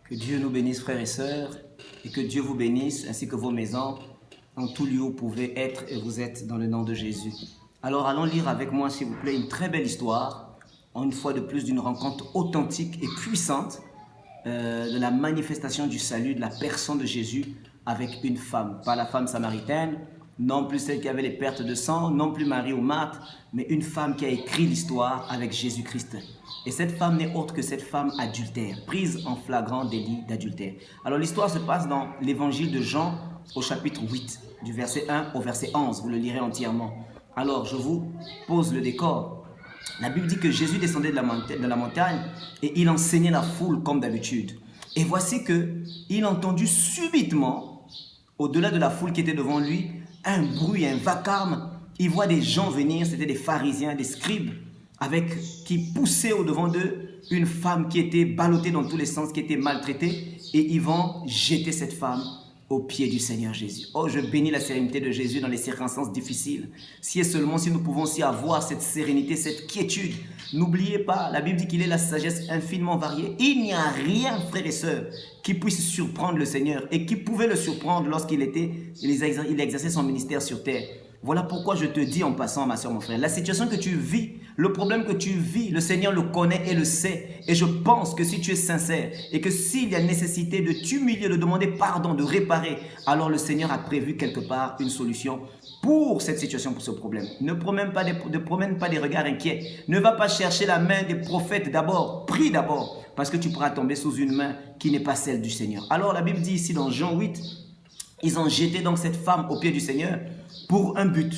Que Dieu nous bénisse, frères et sœurs, et que Dieu vous bénisse, ainsi que vos maisons, en tout lieu où vous pouvez être et vous êtes dans le nom de Jésus. Alors allons lire avec moi, s'il vous plaît, une très belle histoire, une fois de plus d'une rencontre authentique et puissante de la manifestation du salut, de la personne de Jésus avec une femme. Pas la femme samaritaine, non plus celle qui avait les pertes de sang, non plus Marie ou Marthe, mais une femme qui a écrit l'histoire avec Jésus-Christ. Et cette femme n'est autre que cette femme adultère, prise en flagrant délit d'adultère. Alors l'histoire se passe dans l'évangile de Jean au chapitre 8, du verset 1 au verset 11. Vous le lirez entièrement. Alors je vous pose le décor. La Bible dit que Jésus descendait de la montagne et il enseignait la foule comme d'habitude. Et voici qu'il entendit subitement, au-delà de la foule qui était devant lui, un bruit, un vacarme. Il voit des gens venir, c'était des pharisiens, des scribes, qui poussaient au-devant d'eux une femme qui était ballottée dans tous les sens, qui était maltraitée. Et ils vont jeter cette femme aux pieds du Seigneur Jésus. Oh, je bénis la sérénité de Jésus dans les circonstances difficiles. Si et seulement si nous pouvons aussi avoir cette sérénité, cette quiétude. N'oubliez pas, la Bible dit qu'il est la sagesse infiniment variée. Il n'y a rien, frères et sœurs, qui puisse surprendre le Seigneur et qui pouvait le surprendre lorsqu'il exerçait son ministère sur terre. Voilà pourquoi je te dis en passant, ma soeur, mon frère, la situation que tu vis, le problème que tu vis, le Seigneur le connaît et le sait. Et je pense que si tu es sincère et que s'il y a nécessité de t'humilier, de demander pardon, de réparer, alors le Seigneur a prévu quelque part une solution pour cette situation, pour ce problème. Ne promène pas des regards inquiets. Ne va pas chercher la main des prophètes d'abord. Prie d'abord, parce que tu pourras tomber sous une main qui n'est pas celle du Seigneur. Alors la Bible dit ici dans Jean 8, ils ont jeté donc cette femme aux pieds du Seigneur pour un but.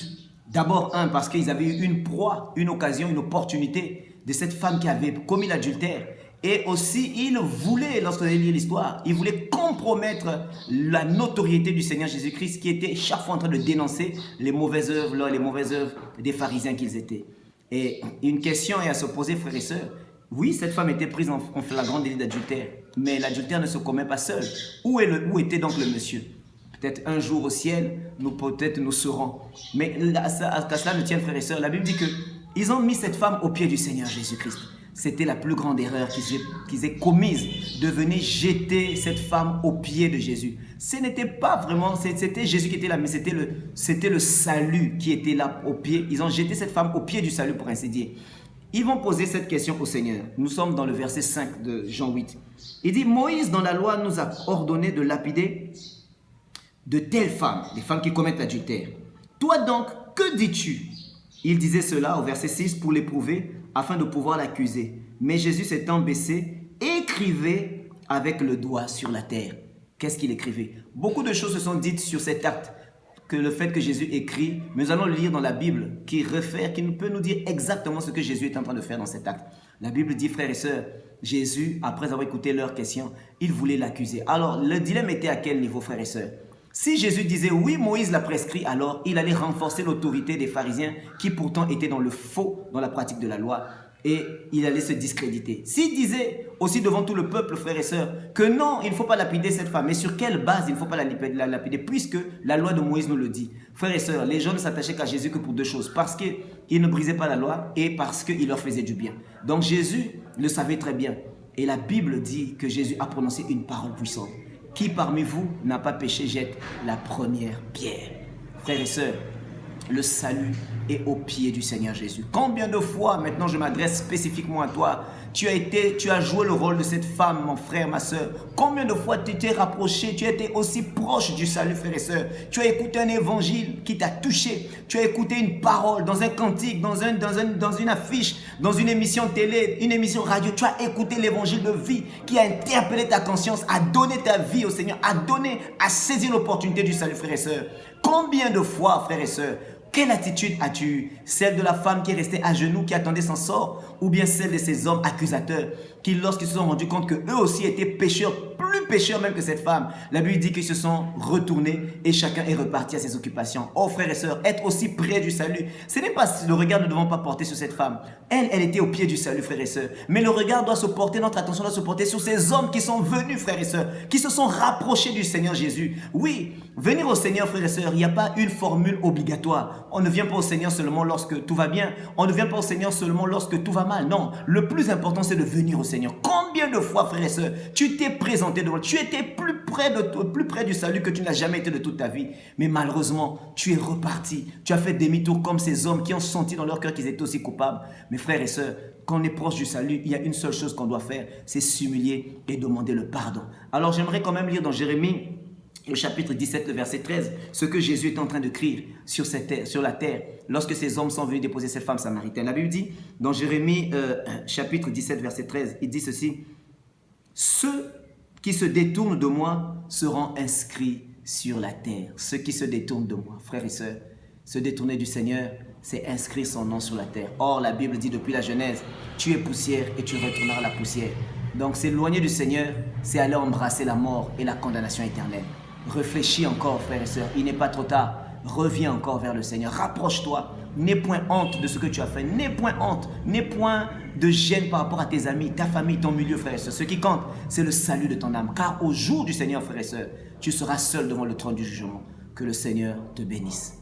D'abord, parce qu'ils avaient eu une proie, une occasion, une opportunité de cette femme qui avait commis l'adultère. Et aussi, ils voulaient, lorsque vous allez lire l'histoire, ils voulaient compromettre la notoriété du Seigneur Jésus-Christ qui était chaque fois en train de dénoncer les mauvaises œuvres des pharisiens qu'ils étaient. Et une question est à se poser, frères et sœurs. Oui, cette femme était prise en flagrant délit d'adultère, mais l'adultère ne se commet pas seul. Où était donc le monsieur ? Peut-être un jour au ciel, nous serons. Mais à cela ne tienne, frères et sœurs. La Bible dit qu'ils ont mis cette femme aux pieds du Seigneur Jésus-Christ. C'était la plus grande erreur qu'ils aient commise, de venir jeter cette femme aux pieds de Jésus. Ce n'était pas vraiment, c'était Jésus qui était là, mais c'était le salut qui était là aux pieds. Ils ont jeté cette femme aux pieds du salut, pour ainsi dire. Ils vont poser cette question au Seigneur. Nous sommes dans le verset 5 de Jean 8. Il dit, Moïse dans la loi nous a ordonné de lapider de telles femmes, des femmes qui commettent l'adultère. Toi donc, que dis-tu? Il disait cela au verset 6 pour l'éprouver, afin de pouvoir l'accuser. Mais Jésus s'étant baissé, écrivait avec le doigt sur la terre. Qu'est-ce qu'il écrivait? Beaucoup de choses se sont dites sur cet acte, que le fait que Jésus écrit, mais nous allons lire dans la Bible, qui peut nous dire exactement ce que Jésus est en train de faire dans cet acte. La Bible dit, frères et sœurs, Jésus, après avoir écouté leurs questions, il voulait l'accuser. Alors, le dilemme était à quel niveau, frères et sœurs? Si Jésus disait oui, Moïse l'a prescrit, alors il allait renforcer l'autorité des pharisiens qui pourtant étaient dans le faux dans la pratique de la loi et il allait se discréditer. S'il disait aussi devant tout le peuple, frères et sœurs, que non, il ne faut pas lapider cette femme, mais sur quelle base il ne faut pas la lapider puisque la loi de Moïse nous le dit. Frères et sœurs, les gens ne s'attachaient qu'à Jésus que pour deux choses, parce qu'il ne brisait pas la loi et parce qu'il leur faisait du bien. Donc Jésus le savait très bien et la Bible dit que Jésus a prononcé une parole puissante. Qui parmi vous n'a pas péché jette la première pierre. Frères et sœurs, le salut est aux pieds du Seigneur Jésus. Combien de fois, maintenant je m'adresse spécifiquement à toi, tu as joué le rôle de cette femme, mon frère, ma soeur. Combien de fois tu t'es rapproché, tu as été aussi proche du salut, frère et sœur. Tu as écouté un évangile qui t'a touché. Tu as écouté une parole dans un cantique, dans une affiche, dans une émission télé, une émission radio. Tu as écouté l'évangile de vie qui a interpellé ta conscience, a donné ta vie au Seigneur, a saisi l'opportunité du salut, frère et sœur. Combien de fois, frère et sœur, quelle attitude as-tu eu? Celle de la femme qui est restée à genoux, qui attendait son sort, ou bien celle de ces hommes accusateurs qui, lorsqu'ils se sont rendus compte qu'eux aussi étaient pécheurs, plus pécheurs même que cette femme, la Bible dit qu'ils se sont retournés et chacun est reparti à ses occupations. Oh frères et sœurs, être aussi près du salut, ce n'est pas, le regard ne devons pas porter sur cette femme. Elle était au pied du salut, frères et sœurs. Mais le regard doit se porter, notre attention doit se porter sur ces hommes qui sont venus, frères et sœurs, qui se sont rapprochés du Seigneur Jésus. Oui, venir au Seigneur, frères et sœurs, il n'y a pas une formule obligatoire. On ne vient pas au Seigneur seulement lorsque tout va bien. On ne vient pas au Seigneur seulement lorsque tout va mal. Non, le plus important, c'est de venir au Seigneur. Combien de fois, frères et sœurs, tu t'es présenté devant, tu étais plus près du salut que tu n'as jamais été de toute ta vie. Mais malheureusement, tu es reparti. Tu as fait demi-tour comme ces hommes qui ont senti dans leur cœur qu'ils étaient aussi coupables. Mes frères et sœurs, quand on est proche du salut, il y a une seule chose qu'on doit faire, c'est s'humilier et demander le pardon. Alors j'aimerais quand même lire dans Jérémie, au chapitre 17, le verset 13, ce que Jésus est en train de crier sur la terre, lorsque ces hommes sont venus déposer cette femme samaritaine. La Bible dit, dans Jérémie, chapitre 17, verset 13, il dit ceci, « Ceux qui se détournent de moi seront inscrits sur la terre. » Ceux qui se détournent de moi, frères et sœurs, se détourner du Seigneur, c'est inscrire son nom sur la terre. Or, la Bible dit depuis la Genèse, tu es poussière et tu retourneras à la poussière. Donc, s'éloigner du Seigneur, c'est aller embrasser la mort et la condamnation éternelle. Réfléchis encore, frères et sœurs, il n'est pas trop tard. Reviens encore vers le Seigneur, rapproche-toi. N'aie point honte de ce que tu as fait. N'aie point honte, n'aie point de gêne par rapport à tes amis, ta famille, ton milieu, frères et sœurs. Ce qui compte, c'est le salut de ton âme. Car au jour du Seigneur, frères et sœurs, tu seras seul devant le trône du jugement. Que le Seigneur te bénisse.